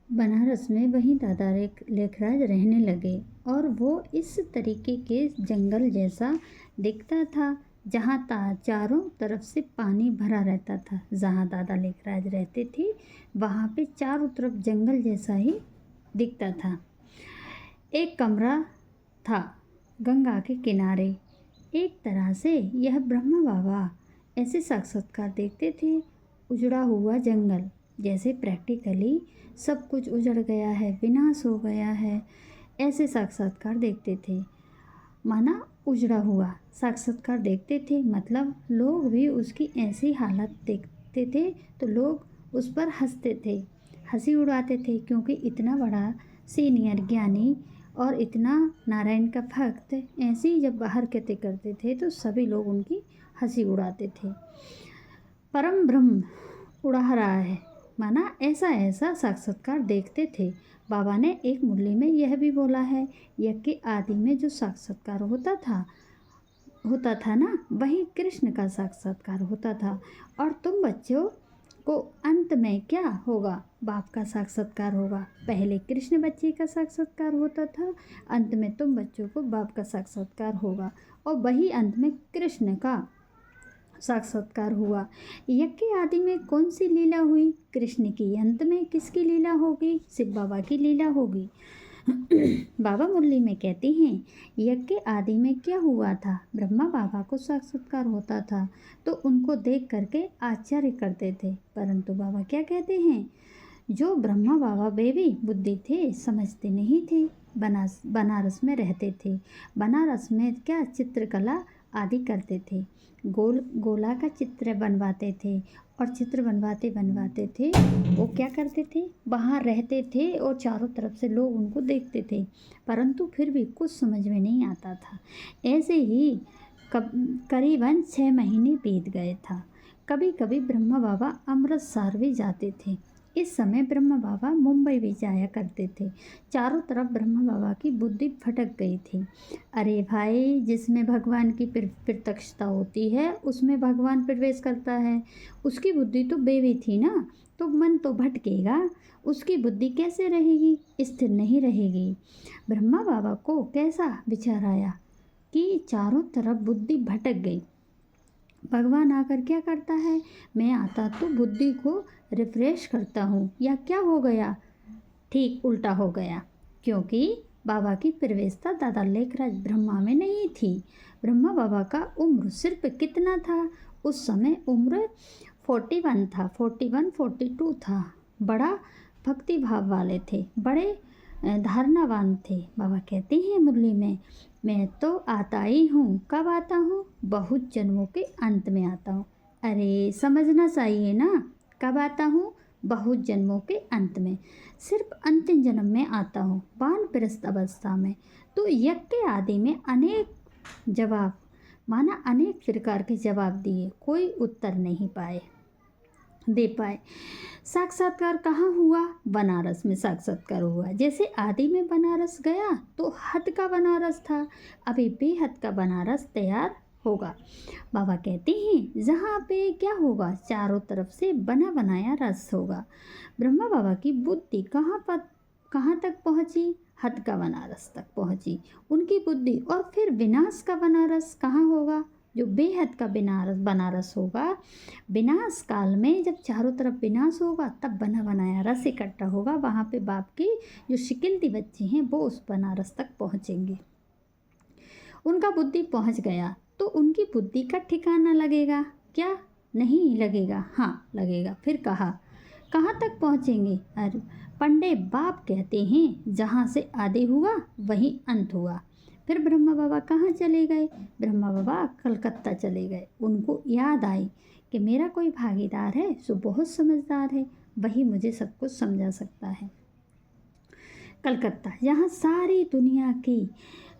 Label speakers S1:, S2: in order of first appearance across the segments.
S1: बनारस में वहीं दादा लेखराज रहने लगे और वो इस तरीके के जंगल जैसा दिखता था जहाँ चारों तरफ से पानी भरा रहता था। जहाँ दादा लेखराज रहते थे वहाँ पे चारों तरफ जंगल जैसा ही दिखता था। एक कमरा था गंगा के किनारे। एक तरह से यह ब्रह्मा बाबा ऐसे साक्षात्कार देखते थे। उजड़ा हुआ जंगल, जैसे प्रैक्टिकली सब कुछ उजड़ गया है, विनाश हो गया है, ऐसे साक्षात्कार देखते थे। माना उजड़ा हुआ साक्षात्कार देखते थे, मतलब लोग भी उसकी ऐसी हालत देखते थे तो लोग उस पर हंसते थे, हंसी उड़ाते थे, क्योंकि इतना बड़ा सीनियर ज्ञानी और इतना नारायण का भक्त ऐसे ही जब हरकतें करते थे तो सभी लोग उनकी हंसी उड़ाते थे। परम ब्रह्म उड़ा रहा है, माना ऐसा ऐसा साक्षात्कार देखते थे। बाबा ने एक मुरली में यह भी बोला है, यज्ञ के आदि में जो साक्षात्कार होता था ना, वही कृष्ण का साक्षात्कार होता था। और तुम बच्चों को अंत में क्या होगा? बाप का साक्षात्कार होगा। पहले कृष्ण बच्चे का साक्षात्कार होता था, अंत में तुम बच्चों को बाप का साक्षात्कार होगा, और वही अंत में कृष्ण का साक्षात्कार हुआ। यज्ञ आदि में कौन सी लीला हुई? कृष्ण की। अंत में किसकी लीला होगी? शिव बाबा की लीला होगी। बाबा मुरली में कहते हैं, यज्ञ आदि में क्या हुआ था? ब्रह्मा बाबा को साक्षात्कार होता था तो उनको देख करके आश्चर्य करते थे, परंतु बाबा क्या कहते हैं, जो ब्रह्मा बाबा बेबी बुद्धि थे, समझते नहीं थे। बनारस में रहते थे। बनारस में क्या चित्रकला आदि करते थे, गोला का चित्र बनवाते थे, और चित्र बनवाते थे वो क्या करते थे, वहाँ रहते थे और चारों तरफ से लोग उनको देखते थे, परंतु फिर भी कुछ समझ में नहीं आता था। ऐसे ही करीबन 6 महीने बीत गए था। कभी कभी ब्रह्मा बाबा अमृतसर भी जाते थे। इस समय ब्रह्मा बाबा मुंबई भी जाया करते थे। चारों तरफ ब्रह्मा बाबा की बुद्धि भटक गई थी। अरे भाई, जिसमें भगवान की प्रत्यक्षता होती है उसमें भगवान प्रवेश करता है। उसकी बुद्धि तो बेवी थी ना, तो मन तो भटकेगा, उसकी बुद्धि कैसे रहेगी, स्थिर नहीं रहेगी। ब्रह्मा बाबा को कैसा विचार आया कि चारों तरफ बुद्धि भटक गई। भगवान आकर क्या करता है, मैं आता तो बुद्धि को रिफ्रेश करता हूँ, या क्या हो गया, ठीक उल्टा हो गया, क्योंकि बाबा की प्रवेशता दादा लेखराज ब्रह्मा में नहीं थी। ब्रह्मा बाबा का उम्र सिर्फ कितना था उस समय? उम्र 41 था, 42 था। बड़ा भक्ति भाव वाले थे, बड़े धारणावान थे। बाबा कहते हैं मुरली में, मैं तो आता ही हूँ। कब आता हूँ? बहुत जन्मों के अंत में आता हूँ। अरे समझना चाहिए ना, कब आता हूँ? बहुत जन्मों के अंत में, सिर्फ अंतिम जन्म में आता हूँ, वानप्रस्थ अवस्था में। तो यज्ञ आदि में अनेक जवाब, माना अनेक प्रकार के जवाब दिए, कोई उत्तर नहीं दे पाए। साक्षात्कार कहाँ हुआ? बनारस में साक्षात्कार हुआ। जैसे आदि में बनारस गया तो हद का बनारस था, अभी बेहद का बनारस तैयार होगा। बाबा कहते हैं, जहाँ पे क्या होगा, चारों तरफ से बना बनाया रस होगा। ब्रह्मा बाबा की बुद्धि कहाँ तक पहुँची? हद का बनारस तक पहुँची उनकी बुद्धि। और फिर विनाश का बनारस कहाँ होगा? जो बेहद का बनारस होगा। विनाश काल में जब चारों तरफ विनाश होगा तब बना बनाया रस इकट्ठा होगा। वहाँ पे बाप की जो शिकिलती बच्चे हैं वो उस बनारस तक पहुँचेंगे। उनका बुद्धि पहुँच गया तो उनकी बुद्धि का ठिकाना लगेगा क्या? नहीं लगेगा। हाँ लगेगा। फिर कहाँ तक पहुँचेंगे? अरे पंडे बाप कहते हैं, जहाँ से आदि हुआ वहीं अंत हुआ। फिर ब्रह्मा बाबा कहाँ चले गए? ब्रह्मा बाबा कलकत्ता चले गए। उनको याद आई कि मेरा कोई भागीदार है जो बहुत समझदार है, वही मुझे सब कुछ समझा सकता है। कलकत्ता, यहाँ सारी दुनिया की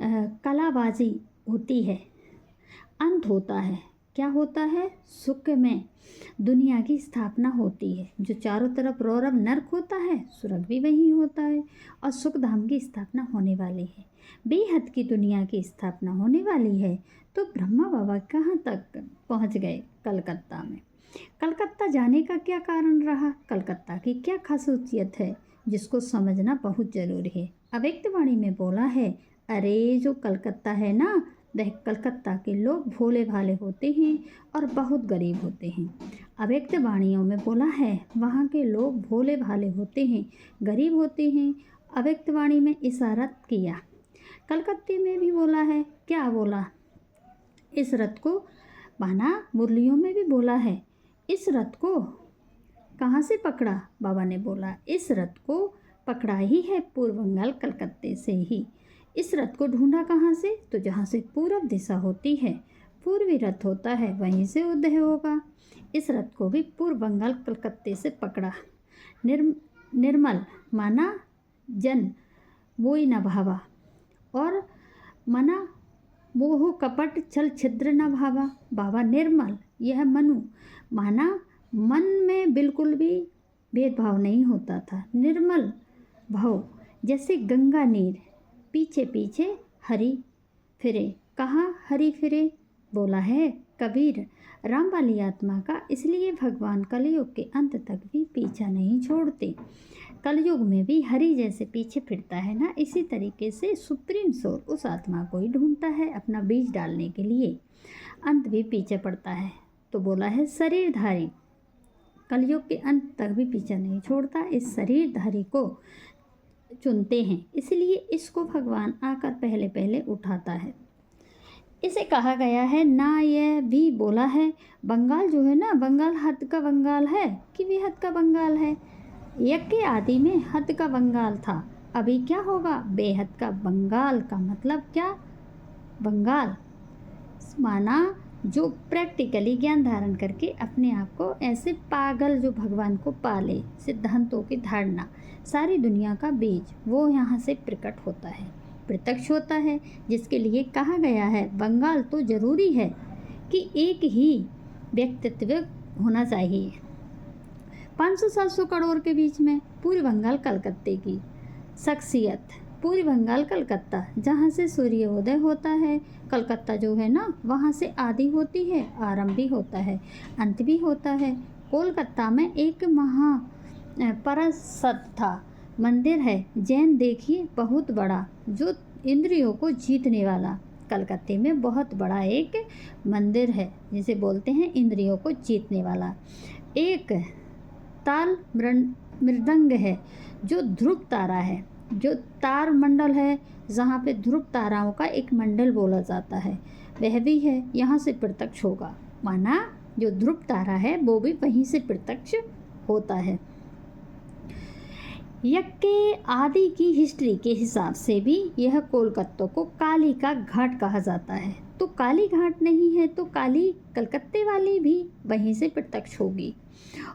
S1: कलाबाजी होती है, अंत होता है। क्या होता है? सुख में दुनिया की स्थापना होती है। जो चारों तरफ रौरव नर्क होता है, स्वर्ग भी वहीं होता है, और सुख धाम की स्थापना होने वाली है। बेहद की दुनिया की स्थापना होने वाली है। तो ब्रह्मा बाबा कहाँ तक पहुँच गए? कलकत्ता में। कलकत्ता जाने का क्या कारण रहा, कलकत्ता की क्या खासियत है जिसको समझना बहुत ज़रूरी है। अव्यक्तवाणी में बोला है, अरे जो कलकत्ता है ना, वह कलकत्ता के लोग भोले भाले होते हैं और बहुत गरीब होते हैं। अव्यक्तवाणियों में बोला है, वहाँ के लोग भोले भाले होते हैं, गरीब होते हैं। अव्यक्तवाणी में इशारा किया। कलकत्ते में भी बोला है, क्या बोला, इस रथ को, माना मुरलियों में भी बोला है, इस रथ को कहाँ से पकड़ा, बाबा ने बोला इस रथ को पकड़ा ही है पूर्व बंगाल कलकत्ते से ही। इस रथ को ढूंढा कहाँ से, तो जहाँ से पूरब दिशा होती है, पूर्वी रथ होता है, वहीं से उदय होगा। इस रथ को भी पूर्व बंगाल कलकत्ते से पकड़ा। निर्मल माना जन मोई न भावा, और मना मोह कपट छल छिद्र न भावा। बाबा निर्मल, यह मनु माना मन में बिल्कुल भी भेदभाव नहीं होता था। निर्मल भाव जैसे गंगा नीर, पीछे पीछे हरि फिरे। कहाँ हरि फिरे, बोला है कबीर, राम वाली आत्मा का इसलिए भगवान कलयुग के अंत तक भी पीछा नहीं छोड़ते। कलयुग में भी हरि जैसे पीछे फिरता है ना, इसी तरीके से सुप्रीम सोल उस आत्मा को ही ढूंढता है अपना बीज डालने के लिए, अंत भी पीछे पड़ता है। तो बोला है शरीरधारी कलयुग के अंत तक भी पीछा नहीं छोड़ता, इस शरीरधारी को चुनते हैं, इसलिए इसको भगवान आकर पहले पहले उठाता है। इसे कहा गया है ना, यह भी बोला है, बंगाल जो है ना, बंगाल हद का बंगाल है कि बेहद का बंगाल है। यज्ञ के आदि में हद का बंगाल था, अभी क्या होगा, बेहद का बंगाल। का मतलब क्या, बंगाल माना जो प्रैक्टिकली ज्ञान धारण करके अपने आप को ऐसे पागल जो भगवान को पाले, सिद्धांतों की धारणा, सारी दुनिया का बीज वो यहाँ से प्रकट होता है, प्रत्यक्ष होता है, जिसके लिए कहा गया है बंगाल तो ज़रूरी है कि एक ही व्यक्तित्व होना चाहिए। 500-700 करोड़ के बीच में पूर्वी बंगाल कलकत्ते की शख्सियत, पूर्वी बंगाल कलकत्ता जहाँ से सूर्योदय होता है, कलकत्ता जो है ना, वहाँ से आदि होती है, आरंभ भी होता है, अंत भी होता है। कोलकाता में एक महापरसत था मंदिर है, जैन देखिए बहुत बड़ा, जो इंद्रियों को जीतने वाला। कलकत्ते में बहुत बड़ा एक मंदिर है जिसे बोलते हैं इंद्रियों को जीतने वाला। एक ताल मृदंग है जो ध्रुव तारा है, जो तार मंडल है जहाँ पे ध्रुव ताराओं का एक मंडल बोला जाता है, वह भी है, यहाँ से प्रत्यक्ष होगा। माना जो ध्रुव तारा है वो भी वहीं से प्रत्यक्ष होता है। यज्ञ के आदि की हिस्ट्री के हिसाब से भी यह कोलकाता को काली का घाट कहा जाता है। तो काली घाट नहीं है तो काली कलकत्ते वाली भी वहीं से प्रत्यक्ष होगी।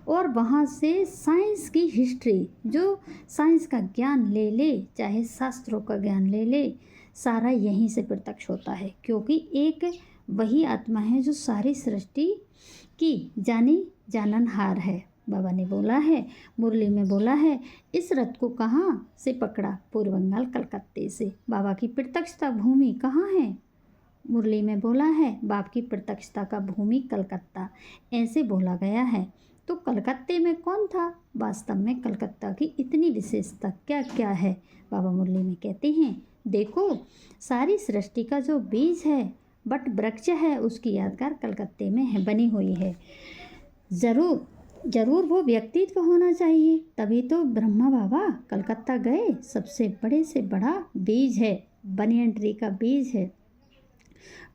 S1: और वहाँ से साइंस की हिस्ट्री, जो साइंस का ज्ञान ले ले, चाहे शास्त्रों का ज्ञान ले ले, सारा यहीं से प्रत्यक्ष होता है, क्योंकि एक वही आत्मा है जो सारी सृष्टि की जानी जाननहार है। बाबा ने बोला है, मुरली में बोला है, इस रथ को कहाँ से पकड़ा, पूर्व बंगाल कलकत्ते से। बाबा की प्रत्यक्षता भूमि कहाँ है, मुरली में बोला है, बाप की प्रत्यक्षता का भूमि कलकत्ता, ऐसे बोला गया है। तो कलकत्ते में कौन था, वास्तव में कलकत्ता की इतनी विशेषता क्या क्या है, बाबा मुरली में कहते हैं, देखो सारी सृष्टि का जो बीज है, बट वृक्ष है, उसकी यादगार कलकत्ते में है, बनी हुई है। ज़रूर वो व्यक्तित्व होना चाहिए, तभी तो ब्रह्मा बाबा कलकत्ता गए। सबसे बड़े से बड़ा बीज है, बनियन ट्री का बीज है,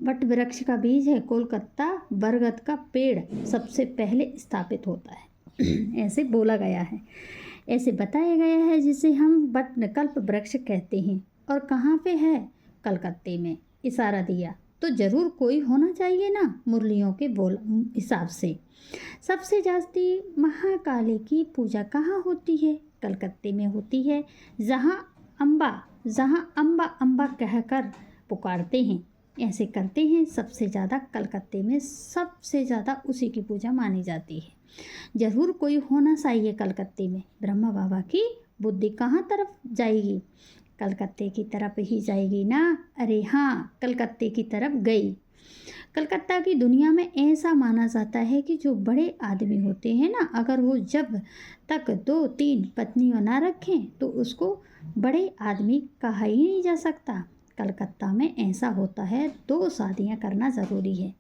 S1: वट वृक्ष का बीज है, कोलकाता बरगद का पेड़ सबसे पहले स्थापित होता है। ऐसे बोला गया है, ऐसे बताया गया है, जिसे हम वटकल्प वृक्ष कहते हैं। और कहाँ पे है, कलकत्ते में इशारा दिया, तो ज़रूर कोई होना चाहिए ना, मुरलियों के बोल हिसाब से। सबसे जास्ती महाकाली की पूजा कहाँ होती है, कलकत्ते में होती है, जहाँ अम्बा अम्बा कहकर पुकारते हैं, ऐसे करते हैं। सबसे ज़्यादा कलकत्ते में सबसे ज़्यादा उसी की पूजा मानी जाती है। ज़रूर कोई होना चाहिए कलकत्ते में। ब्रह्मा बाबा की बुद्धि कहाँ तरफ जाएगी, कलकत्ते की तरफ ही जाएगी ना। अरे हाँ, कलकत्ते की तरफ गई कलकत्ता की दुनिया में ऐसा माना जाता है कि जो बड़े आदमी होते हैं ना, अगर वो जब तक 2-3 पत्नियां ना रखें तो उसको बड़े आदमी कहा ही नहीं जा सकता। कलकत्ता में ऐसा होता है, 2 शादियां करना ज़रूरी है।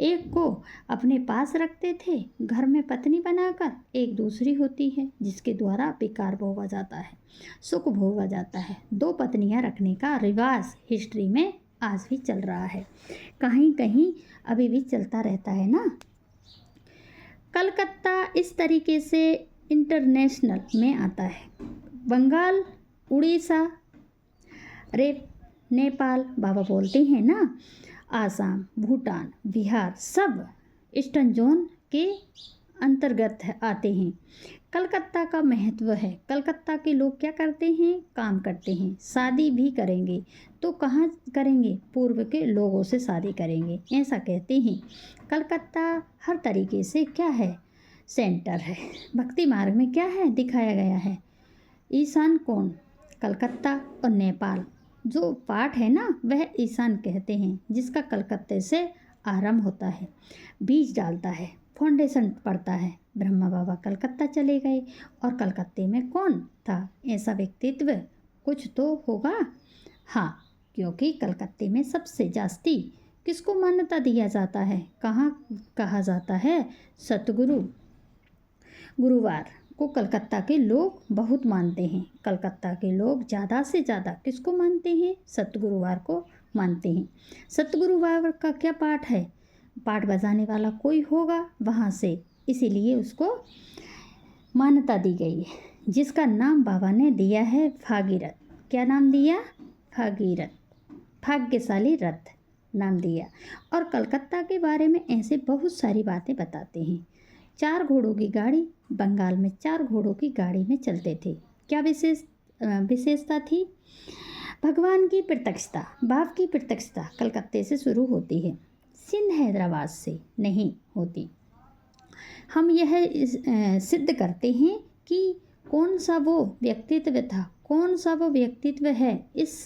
S1: एक को अपने पास रखते थे घर में पत्नी बनाकर, एक दूसरी होती है जिसके द्वारा विकार भोगा जाता है, सुख भोगा जाता है। 2 पत्नियां रखने का रिवाज हिस्ट्री में आज भी चल रहा है, कहीं कहीं अभी भी चलता रहता है ना। कलकत्ता इस तरीके से इंटरनेशनल में आता है। बंगाल, उड़ीसा, नेपाल बाबा बोलते हैं ना, आसाम, भूटान, बिहार सब ईस्टर्न जोन के अंतर्गत आते हैं। कलकत्ता का महत्व है। कलकत्ता के लोग क्या करते हैं? काम करते हैं। शादी भी करेंगे तो कहाँ करेंगे? पूर्व के लोगों से शादी करेंगे, ऐसा कहते हैं। कलकत्ता हर तरीके से क्या है? सेंटर है। भक्ति मार्ग में क्या है दिखाया गया है? ईशान कोण, कलकत्ता और नेपाल जो पाठ है ना, वह ईशान कहते हैं, जिसका कलकत्ते से आरंभ होता है, बीज डालता है, फाउंडेशन पड़ता है। ब्रह्मा बाबा कलकत्ता चले गए और कलकत्ते में कौन था ऐसा व्यक्तित्व? कुछ तो होगा। हाँ, क्योंकि कलकत्ते में सबसे जास्ती किसको मान्यता दिया जाता है? कहाँ कहा जाता है? सतगुरु गुरुवार को कलकत्ता के लोग बहुत मानते हैं। कलकत्ता के लोग ज़्यादा से ज़्यादा किसको मानते हैं? सतगुरुवार को मानते हैं। सतगुरुवार का क्या पाठ है? पाठ बजाने वाला कोई होगा वहाँ से, इसीलिए उसको मान्यता दी गई है, जिसका नाम बाबा ने दिया है भागीरथ। क्या नाम दिया? भागीरथ, भाग्यशाली रथ नाम दिया। और कलकत्ता के बारे में ऐसे बहुत सारी बातें बताते हैं। 4 घोड़ों की गाड़ी, बंगाल में 4 घोड़ों की गाड़ी में चलते थे। क्या विशेषता थी? भगवान की प्रत्यक्षता, बाप की प्रत्यक्षता कलकत्ते से शुरू होती है, सिंध हैदराबाद से नहीं होती। हम यह सिद्ध करते हैं कि कौन सा वो व्यक्तित्व था, कौन सा वो व्यक्तित्व है। इस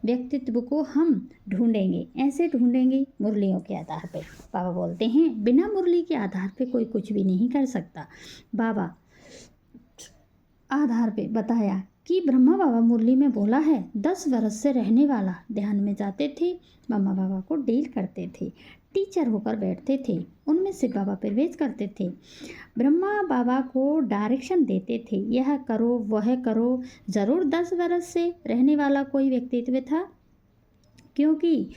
S1: व्यक्तित्व को हम ढूंढेंगे, ऐसे ढूंढेंगे मुरलियों के आधार पे। बाबा बोलते हैं बिना मुरली के आधार पे कोई कुछ भी नहीं कर सकता। बाबा आधार पे बताया कि ब्रह्मा बाबा मुरली में बोला है 10 वर्ष से रहने वाला ध्यान में जाते थे, ब्रह्मा बाबा को डील करते थे, टीचर होकर बैठते थे, उनमें से बाबा प्रवेश करते थे, ब्रह्मा बाबा को डायरेक्शन देते थे, यह करो वह करो। ज़रूर 10 वर्ष से रहने वाला कोई व्यक्तित्व था, क्योंकि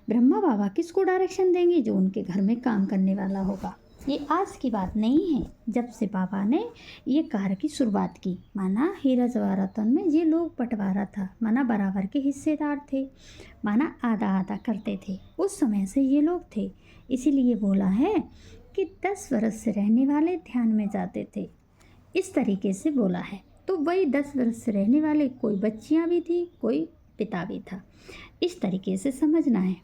S1: ब्रह्मा बाबा किसको डायरेक्शन देंगे? जो उनके घर में काम करने वाला होगा। ये आज की बात नहीं है, जब से बाबा ने ये कार्य की शुरुआत की। माना हीरा जवाहरातन में ये लोग बंटवारा था, माना बराबर के हिस्सेदार थे, माना आधा आधा करते थे, उस समय से ये लोग थे। इसीलिए बोला है कि 10 वर्ष से रहने वाले ध्यान में जाते थे, इस तरीके से बोला है। तो वही 10 वर्ष से रहने वाले, कोई बच्चियाँ भी थी, कोई पिता भी था, इस तरीके से समझना है।